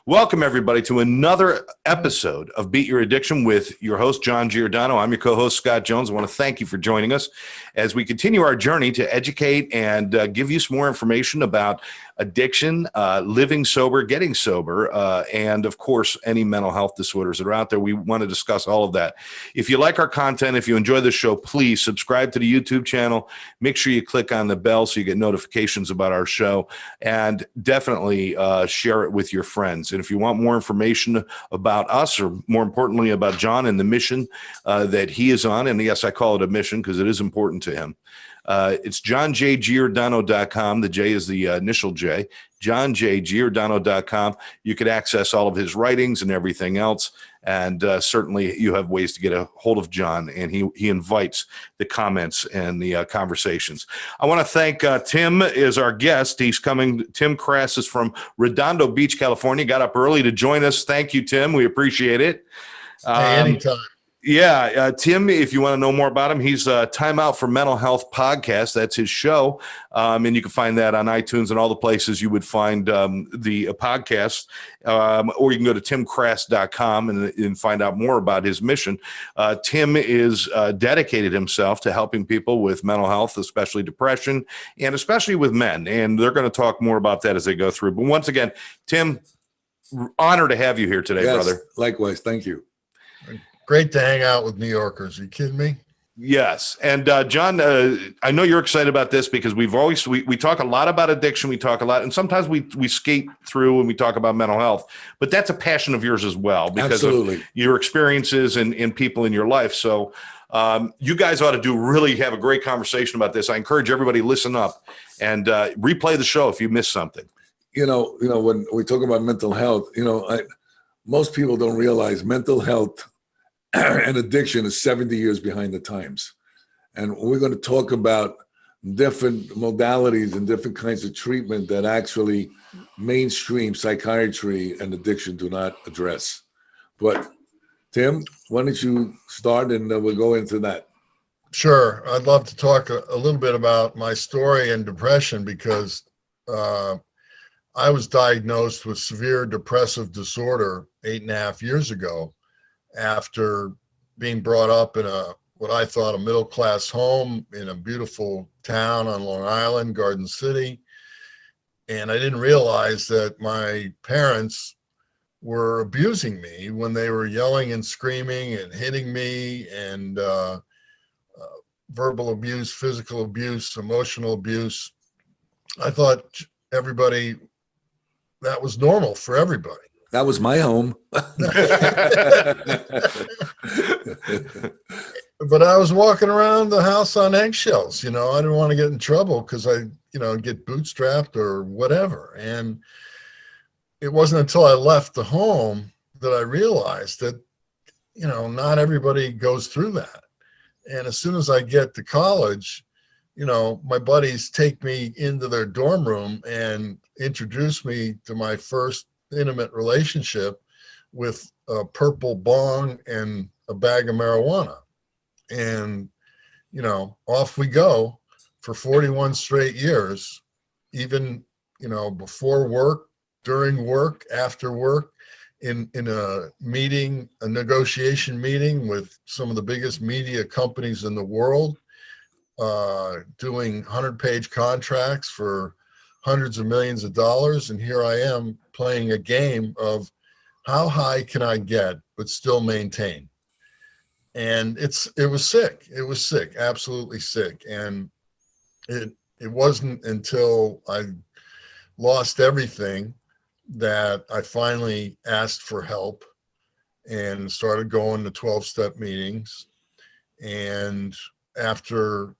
Welcome, everybody, to another episode of Beat Your Addiction with your host, John Giordano. I'm your co-host, Scott Jones. I want to thank you for joining us as we continue our journey to educate and give you some more information about addiction, living sober, getting sober, and, of course, any mental health disorders that are out there. We want to discuss all of that. If you like our content, if you enjoy the show, please subscribe to the YouTube channel. Make sure you click on the bell so you get notifications about our show, and definitely share it with your friends. And if you want more information about us, or more importantly about John and the mission that he is on, and yes, I call it a mission because it is important to him, it's johnjgiordano.com. The J is the initial J, johnjgiordano.com. You could access all of his writings and everything else. And certainly you have ways to get a hold of John, and he invites the comments and the conversations. I want to thank Tim is our guest. He's coming. Tim Krass is from Redondo Beach, California. Got up early to join us. Thank you, Tim. We appreciate it. Hey, anytime. Yeah, Tim, if you want to know more about him, he's Time Out for Mental Health podcast. That's his show. And you can find that on iTunes and all the places you would find the podcast. Or you can go to timkrass.com and find out more about his mission. Tim is dedicated himself to helping people with mental health, especially depression, and especially with men. And they're going to talk more about that as they go through. But once again, Tim, honor to have you here today, brother. Likewise. Thank you. Great to hang out with New Yorkers. Are you kidding me? Yes. And John, I know you're excited about this because we talk a lot about addiction. We talk a lot, and sometimes we skate through when we talk about mental health, but that's a passion of yours as well because of your experiences and people in your life. So you guys ought to really have a great conversation about this. I encourage everybody to listen up and replay the show if you missed something. You know, when we talk about mental health, most people don't realize mental health and addiction is 70 years behind the times. And we're going to talk about different modalities and different kinds of treatment that actually mainstream psychiatry and addiction do not address. But Tim, why don't you start and we'll go into that. Sure. I'd love to talk a little bit about my story and depression because I was diagnosed with severe depressive disorder 8.5 years ago, after being brought up in what I thought a middle-class home in a beautiful town on Long Island, Garden City. And I didn't realize that my parents were abusing me when they were yelling and screaming and hitting me, and verbal abuse, physical abuse, emotional abuse. I thought that was normal for everybody. That was my home. But I was walking around the house on eggshells. I didn't want to get in trouble because I get bootstrapped or whatever. And it wasn't until I left the home that I realized that, not everybody goes through that. And as soon as I get to college, my buddies take me into their dorm room and introduce me to my first intimate relationship with a purple bong and a bag of marijuana. And, off we go for 41 straight years, even, before work, during work, after work, in a negotiation meeting with some of the biggest media companies in the world, doing 100-page contracts for hundreds of millions of dollars. And here I am playing a game of how high can I get, but still maintain. And it was sick. It was sick, absolutely sick. And it wasn't until I lost everything that I finally asked for help and started going to 12-step meetings. And after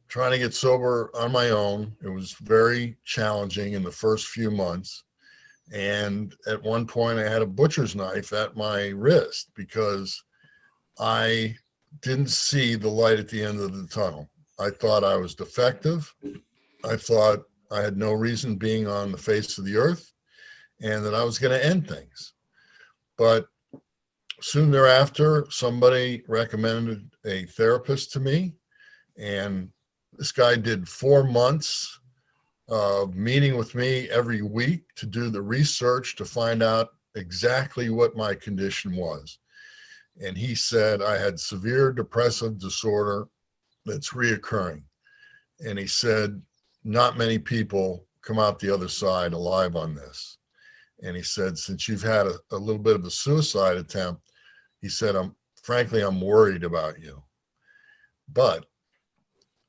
trying to get sober on my own, it was very challenging in the first few months. And at one point I had a butcher's knife at my wrist because I didn't see the light at the end of the tunnel. I thought I was defective. I thought I had no reason being on the face of the earth and that I was going to end things. But soon thereafter, somebody recommended a therapist to me. And this guy did 4 months meeting with me every week to do the research to find out exactly what my condition was. And he said I had severe depressive disorder that's reoccurring. And he said, not many people come out the other side alive on this. And he said, since you've had a little bit of a suicide attempt, he said, frankly, I'm worried about you. But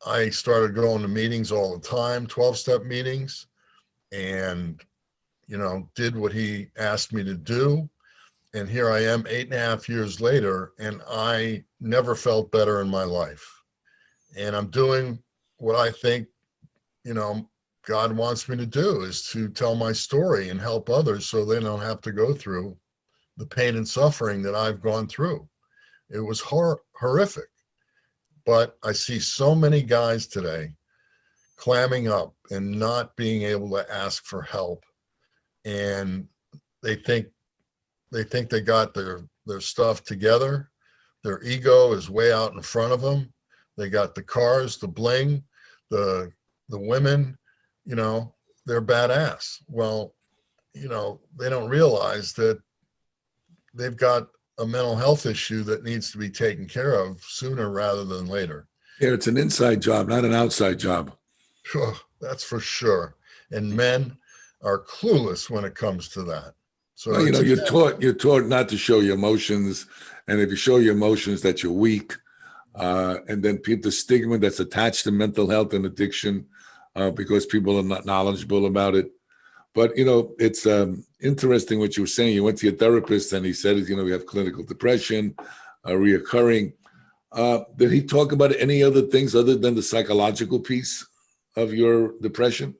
I started going to meetings all the time, 12-step meetings, and, did what he asked me to do. And here I am 8.5 years later, and I never felt better in my life. And I'm doing what I think, God wants me to do, is to tell my story and help others so they don't have to go through the pain and suffering that I've gone through. It was horrific. But I see so many guys today clamming up and not being able to ask for help. And they think they got their stuff together. Their ego is way out in front of them. They got the cars, the bling, the women, they're badass. Well, they don't realize that they've got a mental health issue that needs to be taken care of sooner rather than later. Yeah, it's an inside job, not an outside job. Oh, that's for sure. And men are clueless when it comes to that. So Well, you're taught not to show your emotions, and if you show your emotions, that you're weak. And then the stigma that's attached to mental health and addiction, because people are not knowledgeable about it. But, it's interesting what you were saying. You went to your therapist and he said, we have clinical depression, reoccurring. Did he talk about any other things other than the psychological piece of your depression?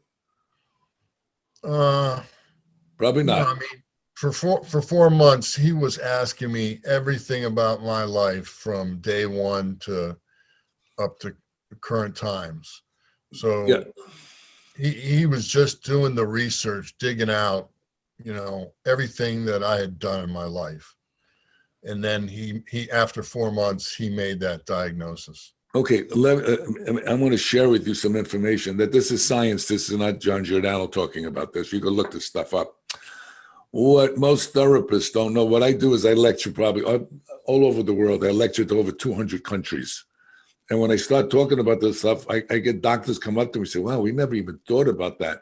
Probably not. No, I mean, for 4 months, he was asking me everything about my life from day one to up to current times. So Yeah. he was just doing the research, digging out, everything that I had done in my life. And then he after 4 months, he made that diagnosis. Okay, I'm going to share with you some information that this is science. This is not John Giordano talking about this. You can look this stuff up. What most therapists don't know, what I do is I lecture probably all over the world. I lecture to over 200 countries. And when I start talking about this stuff, I get doctors come up to me and say, wow, we never even thought about that.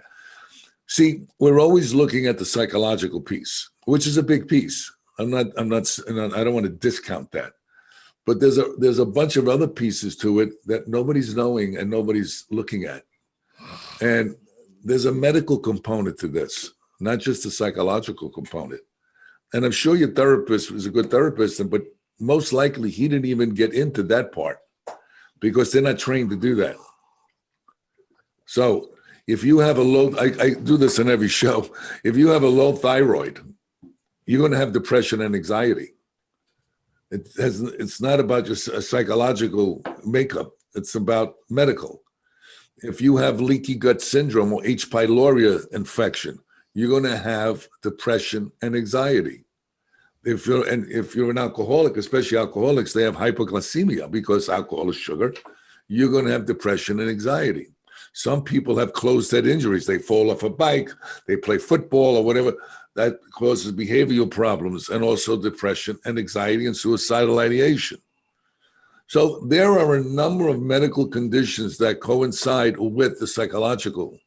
See, we're always looking at the psychological piece, which is a big piece. I don't want to discount that. But there's a bunch of other pieces to it that nobody's knowing and nobody's looking at. And there's a medical component to this, not just a psychological component. And I'm sure your therapist was a good therapist, but most likely he didn't even get into that part because they're not trained to do that. So if you have a low, I do this in every show, if you have a low thyroid, you're going to have depression and anxiety. It's not about just a psychological makeup. It's about medical. If you have leaky gut syndrome or H. pylori infection, you're going to have depression and anxiety. If you're an alcoholic, especially alcoholics, they have hypoglycemia because alcohol is sugar. You're going to have depression and anxiety. Some people have closed-head injuries. They fall off a bike, they play football or whatever. That causes behavioral problems and also depression and anxiety and suicidal ideation. So there are a number of medical conditions that coincide with the psychological,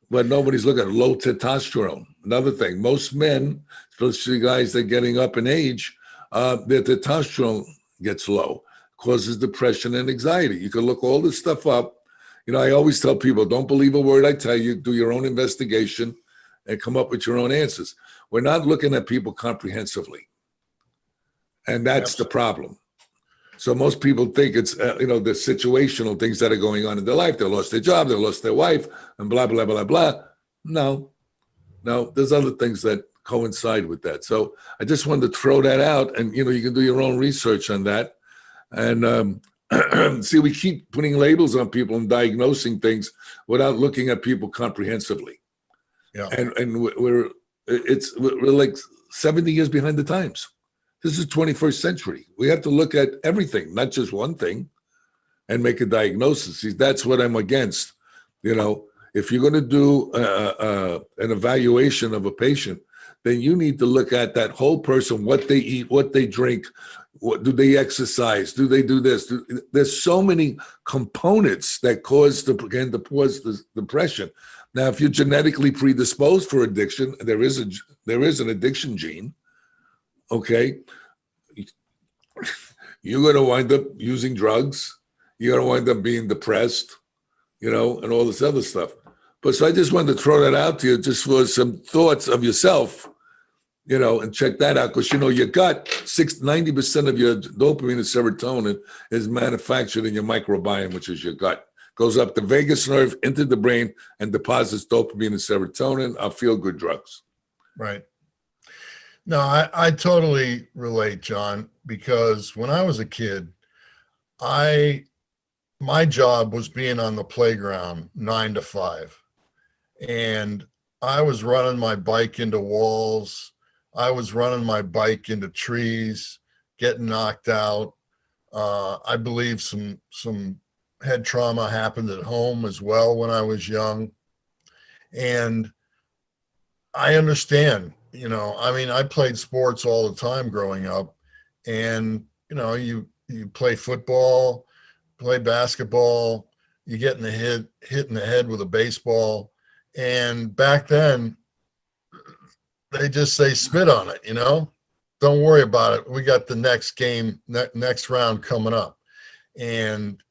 but nobody's looking at low testosterone. Another thing, most men, especially guys that are getting up in age, their testosterone gets low, causes depression and anxiety. You can look all this stuff up. I always tell people, don't believe a word I tell you, do your own investigation and come up with your own answers. We're not looking at people comprehensively. And that's the problem. So most people think it's, the situational things that are going on in their life. They lost their job, they lost their wife, and blah, blah, blah, blah. No, there's other things that coincide with that. So I just wanted to throw that out. And, you can do your own research on that. And see, we keep putting labels on people and diagnosing things without looking at people comprehensively. Yeah. And we're like 70 years behind the times. This is 21st century. We have to look at everything, not just one thing, and make a diagnosis. See, that's what I'm against. If you're going to do an evaluation of a patient, then you need to look at that whole person, what they eat, what they drink, what do they exercise, do they do this? There's so many components that cause the depression. Now, if you're genetically predisposed for addiction, there is an addiction gene. Okay, you're going to wind up using drugs. You're going to wind up being depressed, and all this other stuff. But so I just wanted to throw that out to you just for some thoughts of yourself, and check that out. Because, your gut, 90% of your dopamine and serotonin is manufactured in your microbiome, which is your gut. Goes up the vagus nerve into the brain and deposits dopamine and serotonin, our feel-good drugs. Right. No, I totally relate, John, because when I was a kid, my job was being on the playground 9 to 5. And I was running my bike into walls. I was running my bike into trees, getting knocked out. I believe some head trauma happened at home as well when I was young. And I understand, I played sports all the time growing up. And, you play football, play basketball, you get hit in the head with a baseball. And back then, they just say spit on it, don't worry about it. We got the next game, next round coming up. And,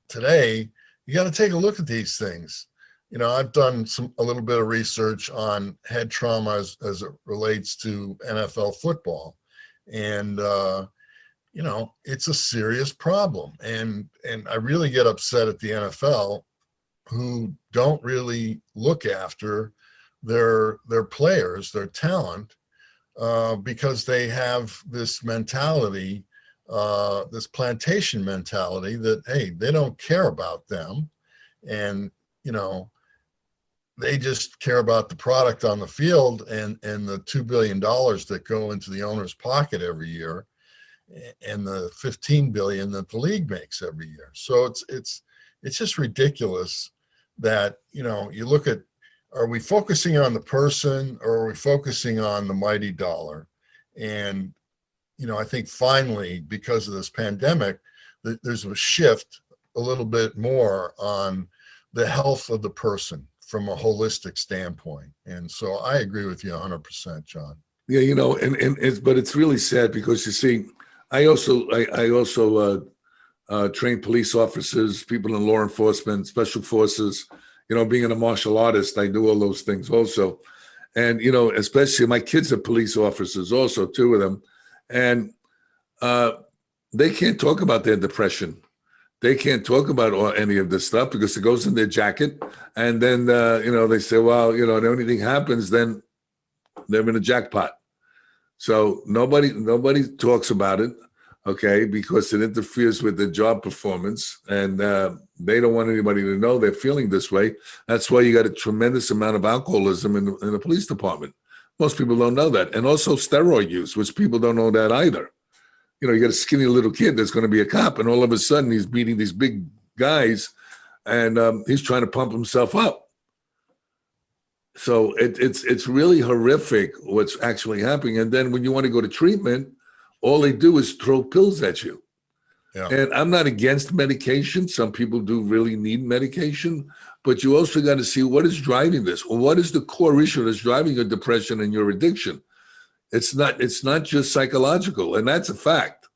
today you got to take a look at these things. I've done a little bit of research on head trauma as it relates to NFL football. And, it's a serious problem. And I really get upset at the NFL, who don't really look after their players, their talent, because they have this mentality, this plantation mentality that, hey, they don't care about them. And, they just care about the product on the field and the $2 billion that go into the owner's pocket every year, and the $15 billion that the league makes every year. So it's just ridiculous that, you look at, are we focusing on the person or are we focusing on the mighty dollar? And, I think finally, because of this pandemic, there's a shift a little bit more on the health of the person from a holistic standpoint. And so I agree with you 100%, John. Yeah, but it's really sad because, you see, I also train police officers, people in law enforcement, special forces. Being a martial artist, I do all those things also. And, especially my kids are police officers also, 2 of them. And they can't talk about their depression. They can't talk about any of this stuff because it goes in their jacket. And then, they say, well, if anything happens, then they're in a jackpot. So nobody talks about it, okay, because it interferes with their job performance, and they don't want anybody to know they're feeling this way. That's why you got a tremendous amount of alcoholism in the police department. Most people don't know that. And also steroid use, which people don't know that either. You got a skinny little kid that's going to be a cop, and all of a sudden he's beating these big guys, and he's trying to pump himself up. So it's really horrific what's actually happening. And then when you want to go to treatment, all they do is throw pills at you. Yeah. And I'm not against medication. Some people do really need medication, but you also got to see what is driving this. Or what is the core issue that's driving your depression and your addiction? It's not just psychological, and that's a fact,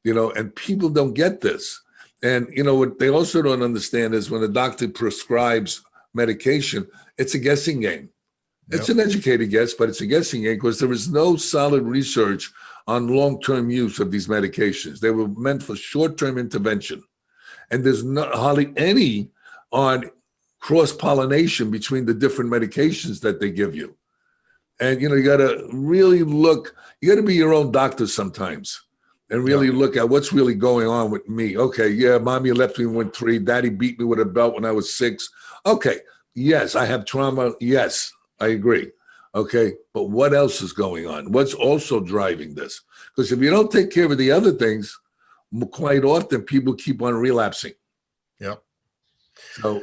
and people don't get this. And, what they also don't understand is when a doctor prescribes medication, it's a guessing game. Yep. It's an educated guess, but it's a guessing game because there is no solid research on long-term use of these medications. They were meant for short-term intervention. And there's hardly any on cross-pollination between the different medications that they give you. And, you got to really look, you got to be your own doctor sometimes and really look at what's really going on with me. Okay, yeah, mommy left me when 3, daddy beat me with a belt when I was 6. Okay, yes, I have trauma. Yes, I agree. Okay, but what else is going on? What's also driving this? Because if you don't take care of the other things, quite often people keep on relapsing. Yep. So,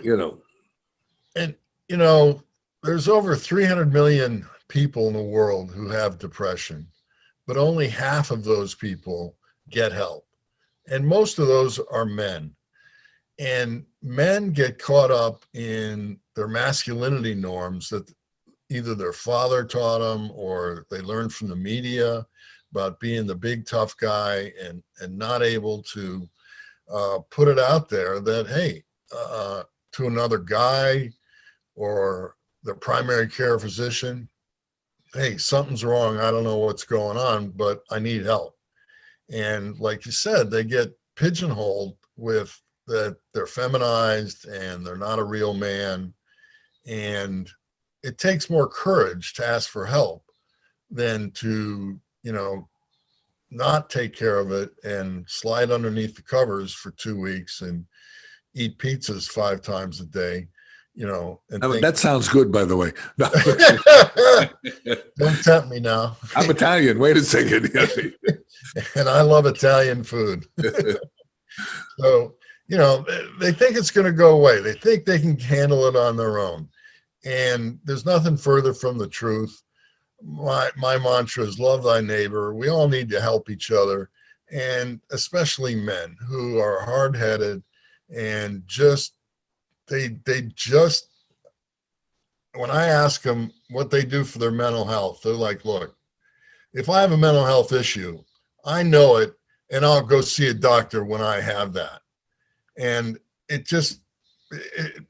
And, you know, there's over 300 million people in the world who have depression, but only half of those people get help. And most of those are men. And men get caught up in their masculinity norms that either their father taught them or they learned from the media about being the big tough guy, and not able to put it out there that, hey, to another guy or the primary care physician, hey, something's wrong. I don't know what's going on, but I need help. And like you said, they get pigeonholed with that they're feminized and they're not a real man. And it takes more courage to ask for help than to, not take care of it and slide underneath the covers for 2 weeks and eat pizzas 5 times a day, and think, that sounds good, by the way. No. don't tempt me now. I'm Italian. Wait a second. And I love Italian food. So, they think it's going to go away. They think they can handle it on their own. And there's nothing further from the truth. My mantra is love thy neighbor. We all need to help each other, and especially men who are hard-headed and they just, when I ask them what they do for their mental health, they're like, look, if I have a mental health issue, I know it, and I'll go see a doctor when I have that. And it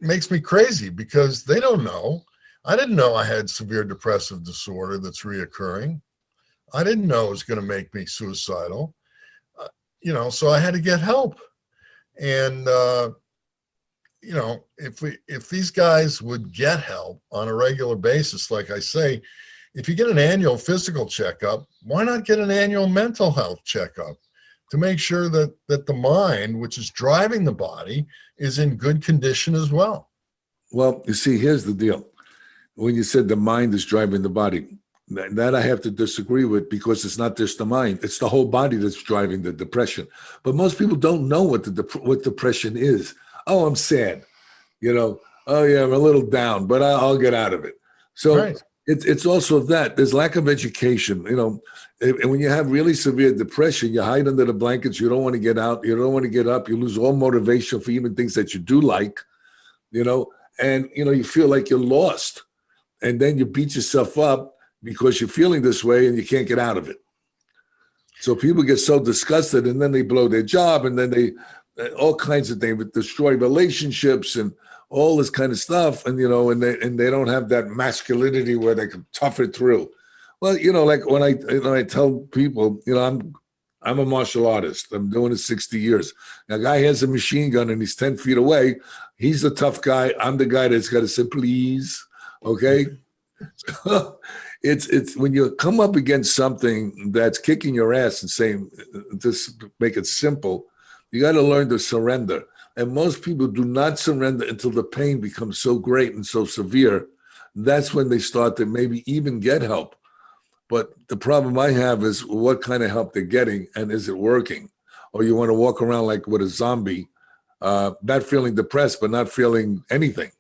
makes me crazy because they don't know. I didn't know I had severe depressive disorder that's reoccurring. I didn't know it was going to make me suicidal. So I had to get help. And, if these guys would get help on a regular basis, like I say, if you get an annual physical checkup, why not get an annual mental health checkup to make sure that the mind, which is driving the body, is in good condition as well? Well, you see, here's the deal. When you said the mind is driving the body, that I have to disagree with, because it's not just the mind, it's the whole body that's driving the depression. But most people don't know what depression is. Oh, I'm sad. Oh yeah, I'm a little down, but I'll get out of it. So Right. it's also that there's lack of education, and when you have really severe depression, you hide under the blankets. You don't want to get out. You don't want to get up. You lose all motivation for even things that you do like, and, you feel like you're lost. And then you beat yourself up because you're feeling this way and you can't get out of it. So people get so disgusted, and then they blow their job, and then they, all kinds of things, destroy relationships and all this kind of stuff. And, and they don't have that masculinity where they can tough it through. Well, like when I tell people, I'm a martial artist. I'm doing it 60 years. Now, a guy has a machine gun and he's 10 feet away. He's the tough guy. I'm the guy that's got to say, please. Okay. So it's when you come up against something that's kicking your ass and saying, just make it simple, you got to learn to surrender. And most people do not surrender until the pain becomes so great and so severe. That's when they start to maybe even get help. But the problem I have is what kind of help they're getting, and is it working? Or you want to walk around like with a zombie, not feeling depressed, but not feeling anything.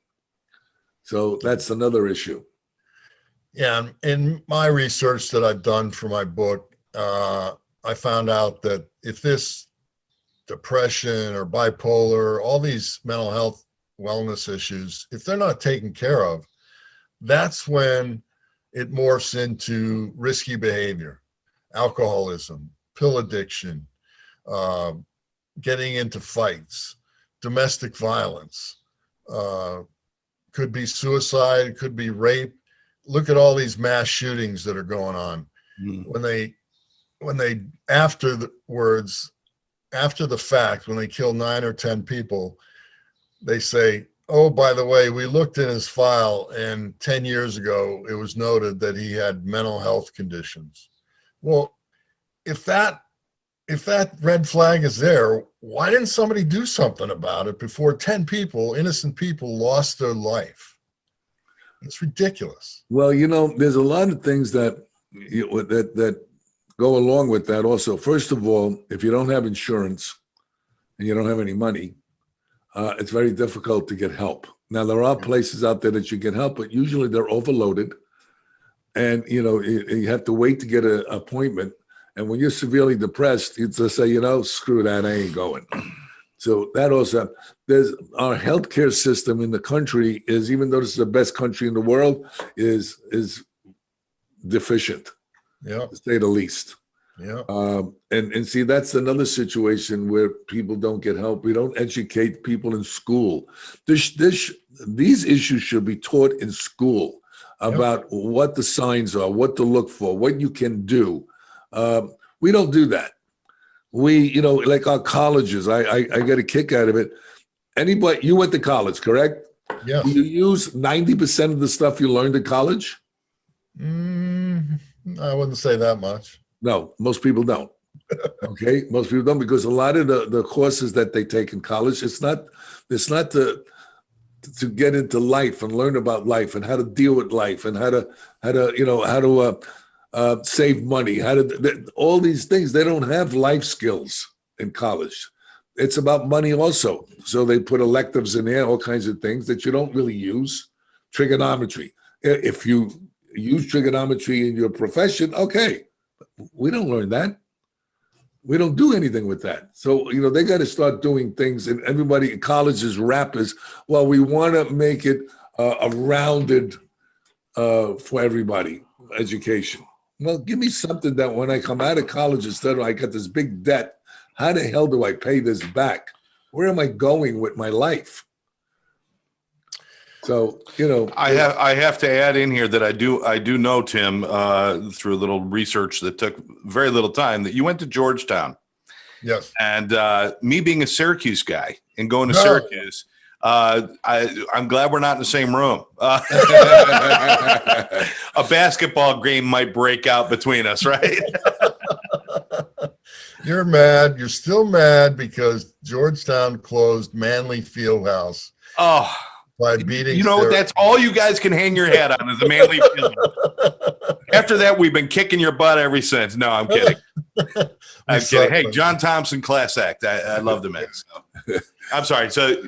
So that's another issue. Yeah, in my research that I've done for my book, I found out that if this depression or bipolar, all these mental health wellness issues, if they're not taken care of, that's when it morphs into risky behavior, alcoholism, pill addiction, getting into fights, domestic violence, could be suicide, could be rape. Look at all these mass shootings that are going on. When they afterwards, after the fact, when they kill 9 or 10 people, they say, oh, by the way, we looked in his file and 10 years ago, it was noted that he had mental health conditions. Well, if that red flag is there, why didn't somebody do something about it before 10 people, innocent people, lost their life? It's ridiculous. Well, there's a lot of things that go along with that also. First of all, if you don't have insurance and you don't have any money, it's very difficult to get help. Now, there are places out there that you can help, but usually they're overloaded. And, you have to wait to get an appointment. And when you're severely depressed, you just say, screw that, I ain't going. So that also, there's our healthcare system in the country is, even though this is the best country in the world, is deficient, Yeah. to say the least. Yeah. And see, that's another situation where people don't get help. We don't educate people in school. These issues should be taught in school about what the signs are, what to look for, what you can do. We don't do that. We, like our colleges, I get a kick out of it. Anybody, you went to college, correct? Yeah. Do you use 90% of the stuff you learned in college? I wouldn't say that much. No, most people don't. Okay, most people don't, because a lot of the courses that they take in college, it's not to get into life and learn about life and how to deal with life and how to save money, all these things. They don't have life skills in college. It's about money also. So they put electives in there, all kinds of things that you don't really use. Trigonometry. If you use trigonometry in your profession, okay. We don't learn that. We don't do anything with that. So, they got to start doing things, and everybody, colleges, rappers, well, we want to make it a rounded for everybody education. Well, give me something that when I come out of college, instead of I got this big debt, how the hell do I pay this back? Where am I going with my life? So, I have to add in here that I do know, Tim, through a little research that took very little time, that you went to Georgetown. Yes. And me being a Syracuse guy and going to Syracuse, I'm glad we're not in the same room. A basketball game might break out between us, right? You're mad. You're still mad because Georgetown closed Manley Fieldhouse. Oh, by beating. That's all you guys can hang your hat on is the Manley Fieldhouse. After that, we've been kicking your butt ever since. No, I'm kidding. I'm kidding. Hey, John Thompson, class act. I love the man. So. I'm sorry. So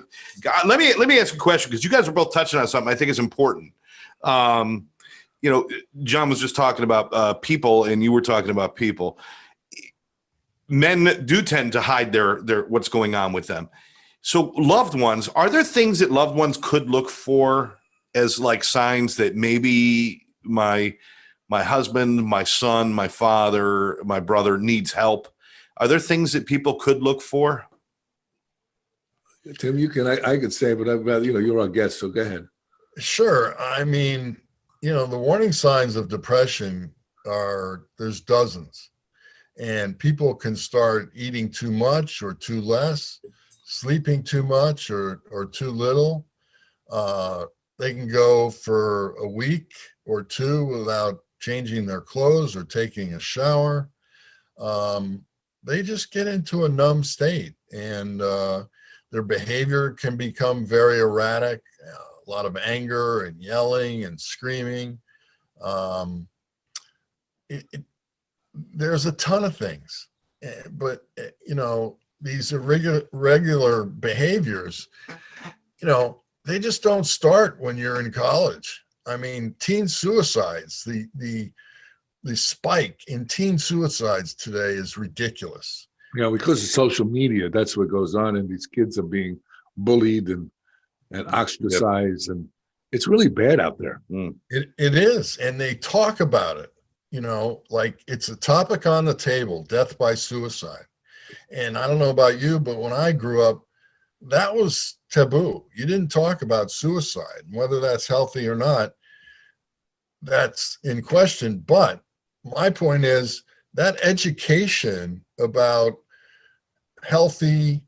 let me ask a question, because you guys are both touching on something I think is important. John was just talking about people, and you were talking about people. Men do tend to hide their what's going on with them. So loved ones, are there things that loved ones could look for as like signs that maybe my husband, my son, my father, my brother needs help? Are there things that people could look for? Tim, you can, I could say, but I'd rather, you're our guest, so go ahead. Sure. I mean, the warning signs of depression there's dozens, and people can start eating too much or too less, sleeping too much or too little. They can go for a week or two without changing their clothes or taking a shower. They just get into a numb state, and their behavior can become very erratic, a lot of anger and yelling and screaming. There's a ton of things, but these regular behaviors, they just don't start when you're in college. I mean, teen suicides, the spike in teen suicides today is ridiculous. Because of social media, that's what goes on, and these kids are being bullied and ostracized, and it's really bad out there. It is, and they talk about it, like it's a topic on the table, death by suicide. And I don't know about you, but when I grew up, that was taboo. You didn't talk about suicide. Whether that's healthy or not, that's in question. But my point is that education about healthy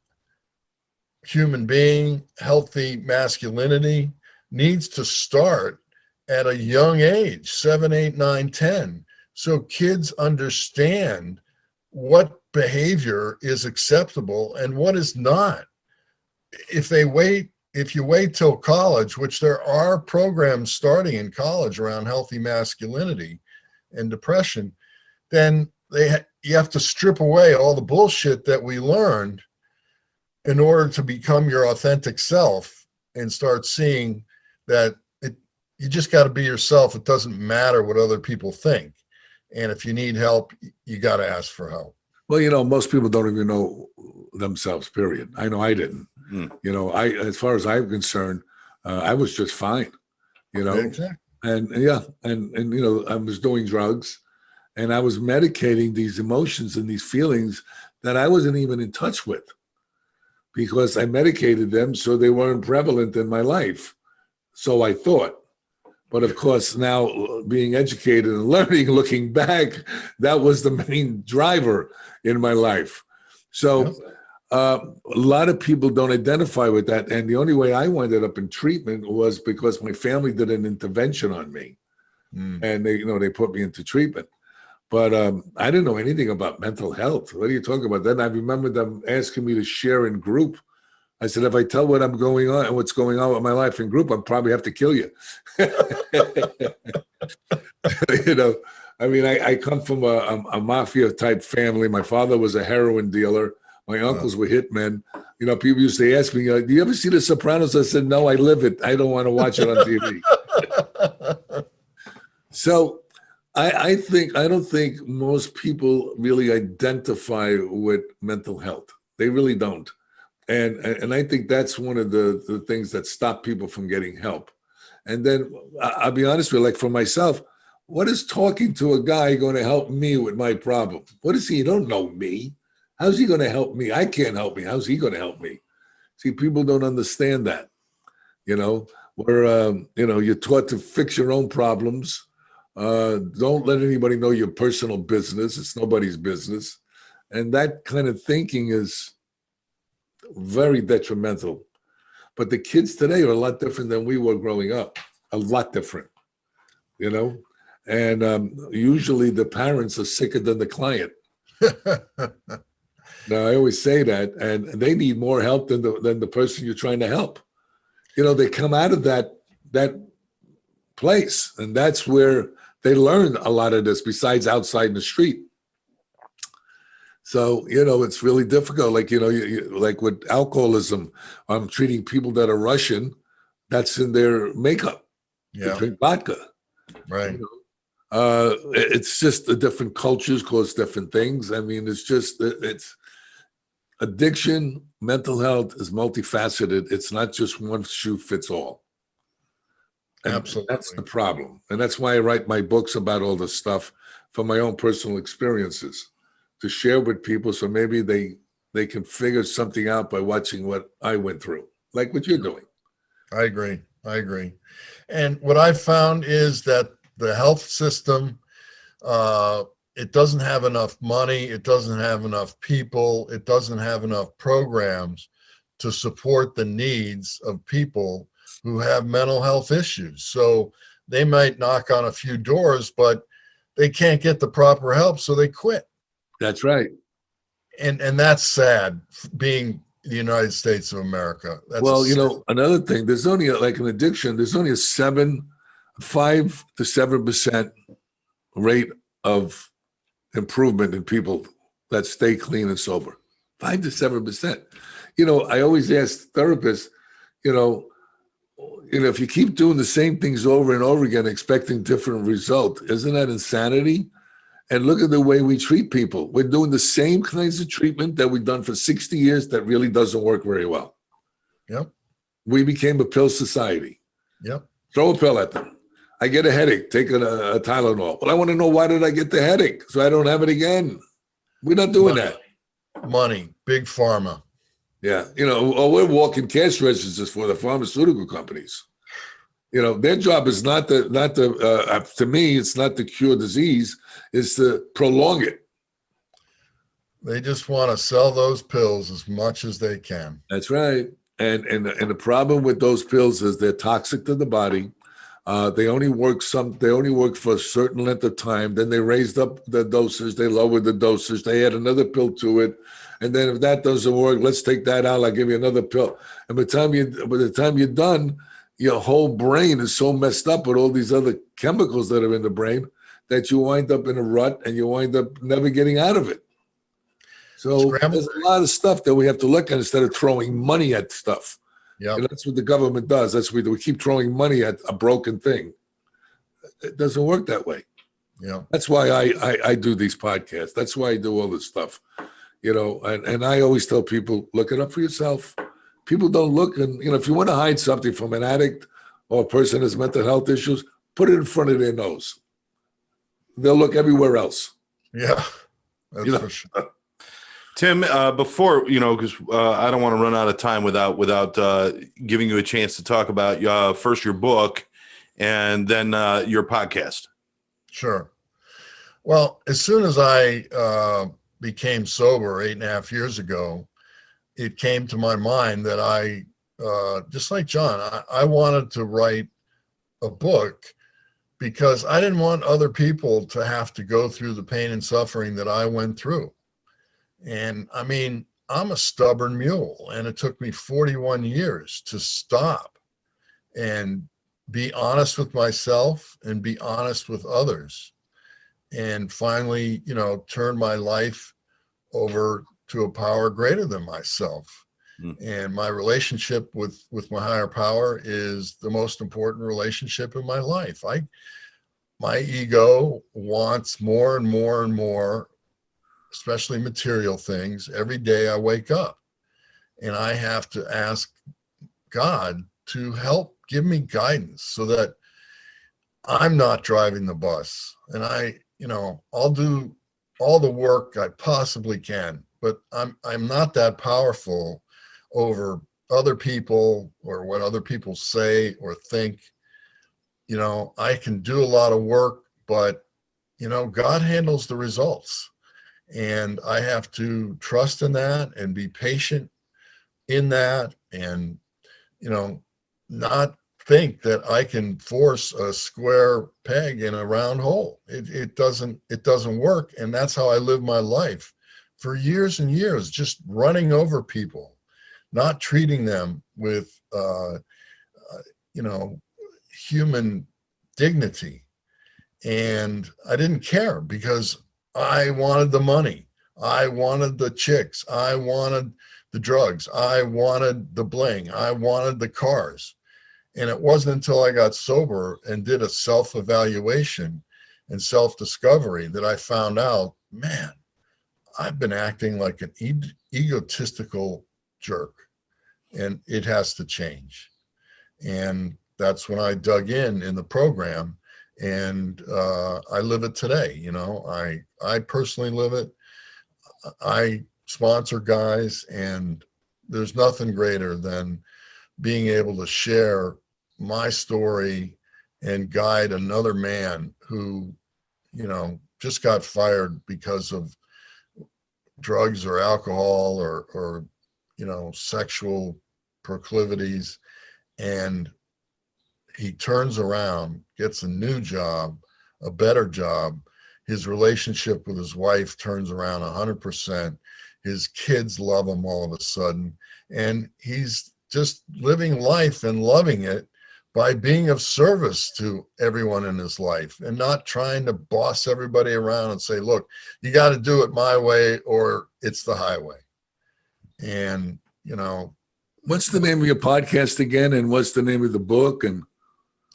human being, healthy masculinity needs to start at a young age, 7, 8, 9, 10, so kids understand what behavior is acceptable and what is not. If you wait till college, which there are programs starting in college around healthy masculinity and depression, then you have to strip away all the bullshit that we learned in order to become your authentic self and start seeing that you just got to be yourself. It doesn't matter what other people think. And if you need help, you got to ask for help. Well, most people don't even know themselves, period. I know I didn't. As far as I'm concerned, I was just fine, Exactly. and I was doing drugs, and I was medicating these emotions and these feelings that I wasn't even in touch with, because I medicated them so they weren't prevalent in my life. So I thought. But of course, now being educated and learning, looking back, that was the main driver in my life. So a lot of people don't identify with that. And the only way I ended up in treatment was because my family did an intervention on me. And they put me into treatment. But I didn't know anything about mental health. What are you talking about? Then I remember them asking me to share in group. I said, if I tell what I'm going on and what's going on with my life in group, I'll probably have to kill you. I come from a mafia type family. My father was a heroin dealer. My uncles were hitmen. People used to ask me, do you ever see The Sopranos? I said, no, I live it. I don't want to watch it on TV. So I don't think most people really identify with mental health. They really don't. And I think that's one of the things that stop people from getting help. And then I'll be honest with you, like for myself, what is talking to a guy going to help me with my problem? What is he? You don't know me. How's he going to help me? I can't help me. How's he going to help me? See, people don't understand that, where, you're taught to fix your own problems. Don't let anybody know your personal business. It's nobody's business. And that kind of thinking is very detrimental. But the kids today are a lot different than we were growing up, a lot different, and usually the parents are sicker than the client. Now, I always say that, and they need more help than the person you're trying to help. They come out of that place, and that's where they learn a lot of this besides outside in the street. So, it's really difficult. Like, like with alcoholism, I'm treating people that are Russian, that's in their makeup. Yeah. They drink vodka. Right. It's just the different cultures cause different things. I mean, it's addiction, mental health is multifaceted. It's not just one shoe fits all. And Absolutely. That's the problem. And that's why I write my books about all this stuff from my own personal experiences, to share with people so maybe they can figure something out by watching what I went through, like what you're doing. I agree. And what I've found is that the health system, it doesn't have enough money. It doesn't have enough people. It doesn't have enough programs to support the needs of people who have mental health issues. So they might knock on a few doors, but they can't get the proper help, so they quit. That's right. And that's sad, being the United States of America. Another thing, there's only like an addiction, there's only a 5 to 7% rate of improvement in people that stay clean and sober. 5 to 7%. I always ask therapists, if you keep doing the same things over and over again, expecting different results, isn't that insanity? And look at the way we treat people. We're doing the same kinds of treatment that we've done for 60 years that really doesn't work very well. Yep. We became a pill society. Yep. Throw a pill at them. I get a headache, take a Tylenol. Well, I want to know, why did I get the headache? So I don't have it again. We're not doing that. Money, big pharma. Yeah. We're walking cash registers for the pharmaceutical companies. Their job is not to me, it's not to cure disease, it's to prolong it. They just want to sell those pills as much as they can. That's right. And the problem with those pills is they're toxic to the body. They only work for a certain length of time. Then they raised up the dosage, they lowered the dosage, they add another pill to it. And then if that doesn't work, let's take that out, I'll give you another pill. And by the time you're done, your whole brain is so messed up with all these other chemicals that are in the brain that you wind up in a rut and you wind up never getting out of it. So there's a lot of stuff that we have to look at instead of throwing money at stuff. Yeah. That's what the government does. That's what we keep throwing money at a broken thing. It doesn't work that way. Yeah. That's why I do these podcasts. That's why I do all this stuff, and I always tell people, look it up for yourself. People don't look, and if you want to hide something from an addict or a person who has mental health issues, put it in front of their nose. They'll look everywhere else. Yeah. That's for sure. Tim, before, because I don't want to run out of time without giving you a chance to talk about first your book and then your podcast. Sure. Well, as soon as I became sober 8.5 years ago, it came to my mind that I, just like John, I wanted to write a book because I didn't want other people to have to go through the pain and suffering that I went through. And I mean, I'm a stubborn mule, and it took me 41 years to stop and be honest with myself and be honest with others. And finally, turn my life over to a power greater than myself. And my relationship with my higher power is the most important relationship in my life. My ego wants more and more and more, especially material things. Every day I wake up, and I have to ask God to help give me guidance so that I'm not driving the bus. And I'll do all the work I possibly can, but I'm not that powerful over other people or what other people say or think. I can do a lot of work, but God handles the results, and I have to trust in that and be patient in that, and not think that I can force a square peg in a round hole. It doesn't work. And that's how I lived my life for years and years, just running over people, not treating them with human dignity. And I didn't care because I wanted the money. I wanted the chicks. I wanted the drugs. I wanted the bling. I wanted the cars. And it wasn't until I got sober and did a self-evaluation and self-discovery that I found out, man, I've been acting like an egotistical jerk, and it has to change. And that's when I dug in the program, and I live it today. I personally live it. I sponsor guys, and there's nothing greater than being able to share my story and guide another man who, just got fired because of drugs or alcohol or sexual proclivities. And he turns around, gets a new job, a better job. His relationship with his wife turns around 100%. His kids love him all of a sudden. And he's just living life and loving it by being of service to everyone in his life and not trying to boss everybody around and say, look, you got to do it my way or it's the highway. And, what's the name of your podcast again? And what's the name of the book? And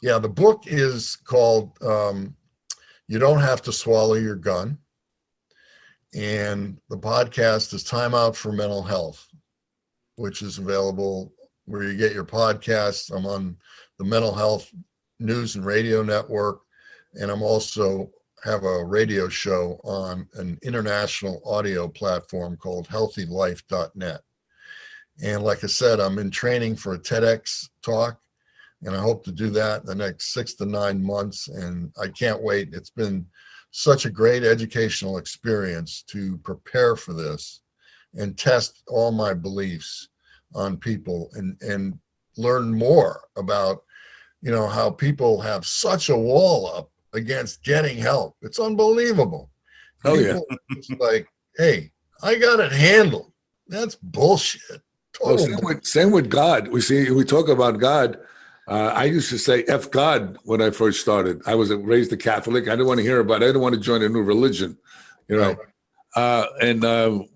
yeah, the book is called You Don't Have to Swallow Your Gun. And the podcast is Time Out for Mental Health, which is available where you get your podcasts. I'm on the Mental Health News and Radio Network, and I'm also have a radio show on an international audio platform called healthylife.net. And like I said, I'm in training for a TEDx talk, and I hope to do that in the next 6 to 9 months. And I can't wait. It's been such a great educational experience to prepare for this and test all my beliefs on people and learn more about, how people have such a wall up against getting help. It's unbelievable. Oh, People it's like, hey, I got it handled. That's bullshit. well, same with God. We talk about God. I used to say F God when I first started. I was raised a Catholic. I didn't want to hear about it. I didn't want to join a new religion, Right. And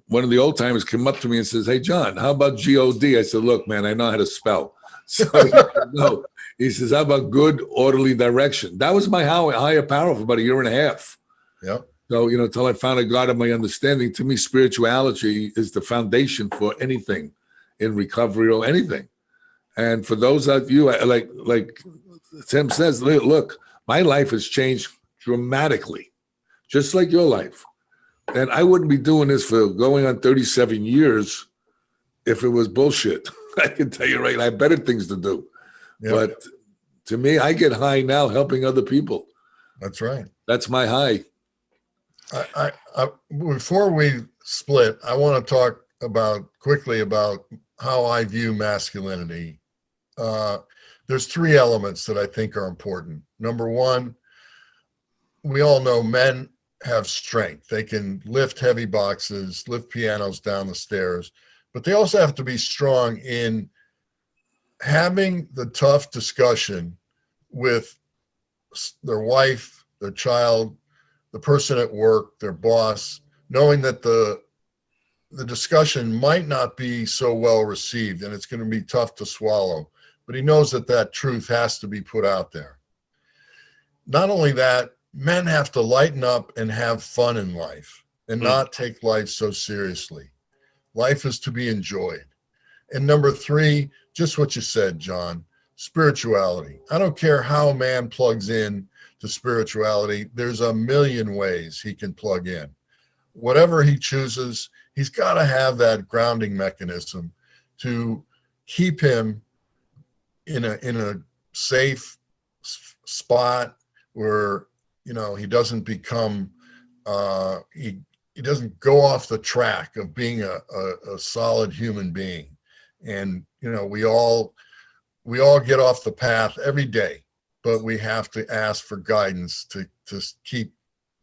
one of the old timers came up to me and says, hey, John, how about G-O-D? I said, look, man, I know how to spell. So he said, no, he says, how about good, orderly direction? That was my higher power for about a year and a half. Yep. So, till I found a God of my understanding. To me, spirituality is the foundation for anything in recovery or anything. And for those of you, like Tim says, look, my life has changed dramatically, just like your life. And I wouldn't be doing this for going on 37 years if it was bullshit. I can tell you right, I have better things to do. Yep. But to me, I get high now helping other people. That's right. That's my high. I before we split, I want to talk quickly about how I view masculinity. There's three elements that I think are important. Number one, we all know men have strength. They can lift heavy boxes, lift pianos down the stairs, but they also have to be strong in having the tough discussion with their wife, their child, the person at work, their boss, knowing that the discussion might not be so well received and it's going to be tough to swallow, but he knows that truth has to be put out there. Not only that, men have to lighten up and have fun in life and not take life so seriously. Life is to be enjoyed. And number three, just what you said, John, spirituality. I don't care how a man plugs in to spirituality. There's a million ways he can plug in. Whatever he chooses, he's got to have that grounding mechanism to keep him in a safe spot where he doesn't become he doesn't go off the track of being a solid human being. And we all get off the path every day, but we have to ask for guidance to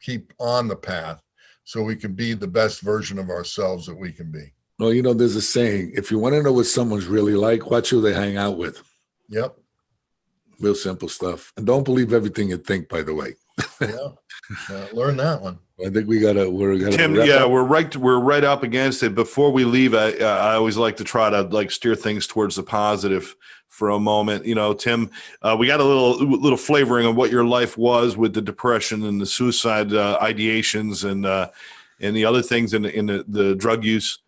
keep on the path so we can be the best version of ourselves that we can be. Well, there's a saying, if you want to know what someone's really like, watch who they hang out with. Yep. Real simple stuff. And don't believe everything you think, by the way. Yeah. Learn that one. I think we're Tim, we're right up against it. Before we leave, I always like to try to steer things towards the positive for a moment. Tim, we got a little flavoring of what your life was with the depression and the suicide ideations and the other things in the drug use.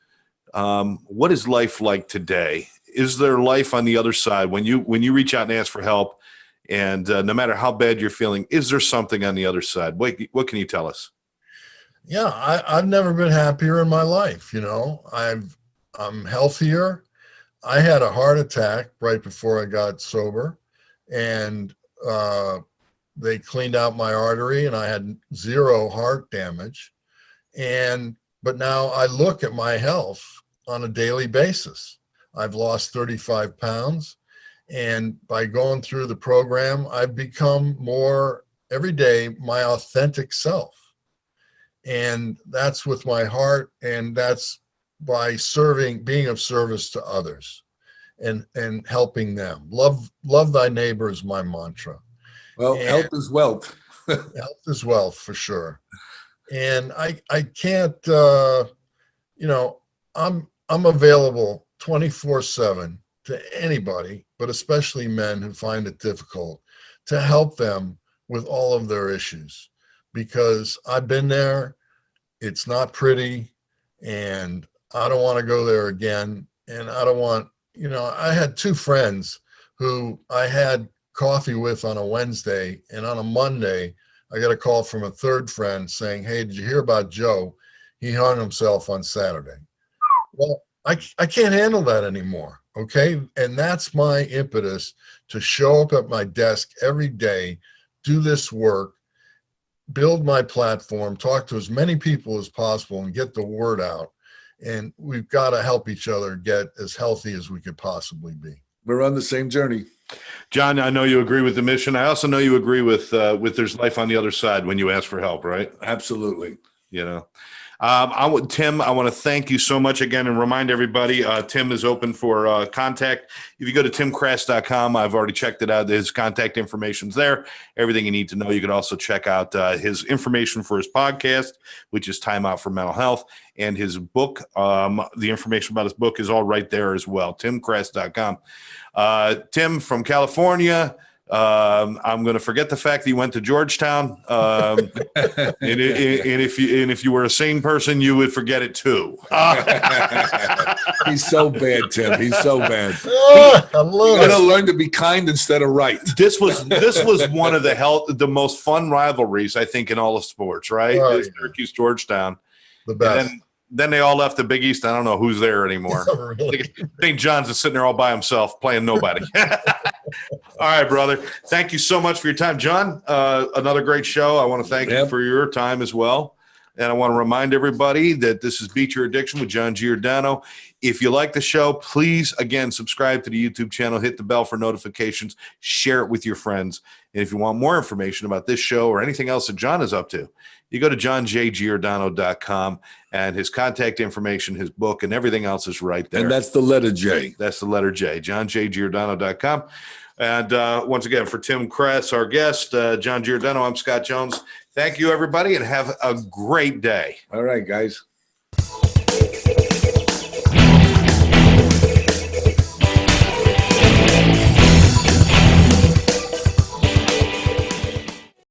What is life like today? Is there life on the other side when you reach out and ask for help? And no matter how bad you're feeling, is there something on the other side? What can you tell us? Yeah, I've never been happier in my life. I'm healthier. I had a heart attack right before I got sober, and they cleaned out my artery, and I had 0 heart damage. But now I look at my health on a daily basis. I've lost 35 pounds. And by going through the program, I've become more every day my authentic self. And that's with my heart, and that's by being of service to others and helping them. Love thy neighbor is my mantra. Well, health is wealth. Health is wealth, for sure. And I can't, I'm available 24/7 to anybody, but especially men who find it difficult, to help them with all of their issues, because I've been there. It's not pretty, and I don't want to go there again. And I don't want, I had 2 friends who I had coffee with on a Wednesday, and on a Monday, I got a call from a third friend saying, "Hey, did you hear about Joe? He hung himself on Saturday." Well, I can't handle that anymore. Okay. And that's my impetus to show up at my desk every day, do this work, build my platform, talk to as many people as possible, and get the word out. And we've got to help each other get as healthy as we could possibly be. We're on the same journey. John, I know you agree with the mission. I also know you agree with there's life on the other side when you ask for help, right? Absolutely. Tim, I want to thank you so much again and remind everybody, Tim is open for contact. If you go to timkrass.com, I've already checked it out. His contact information's there. Everything you need to know. You can also check out his information for his podcast, which is Time Out for Mental Health, and his book. The information about his book is all right there as well, timkrass.com. Tim from California. I'm going to forget the fact that you went to Georgetown. And if you were a sane person, you would forget it too. He's so bad, Tim. He's so bad. I love You got to it. learn to be kind instead of right. This was one of the most fun rivalries, I think, in all of sports, right? Oh, yeah. Syracuse, Georgetown. The best. And then they all left the Big East. I don't know who's there anymore. Really? St. John's is sitting there all by himself playing nobody. All right, brother. Thank you so much for your time, John. Another great show. I want to thank you for your time as well. And I want to remind everybody that this is Beat Your Addiction with John Giordano. If you like the show, please, again, subscribe to the YouTube channel, hit the bell for notifications, share it with your friends. And if you want more information about this show or anything else that John is up to, you go to johnjgiordano.com, and his contact information, his book, and everything else is right there. And that's the letter J. That's the letter J, johnjgiordano.com. And once again, for Tim Krass, our guest, John Giordano, I'm Scott Jones. Thank you, everybody, and have a great day. All right, guys.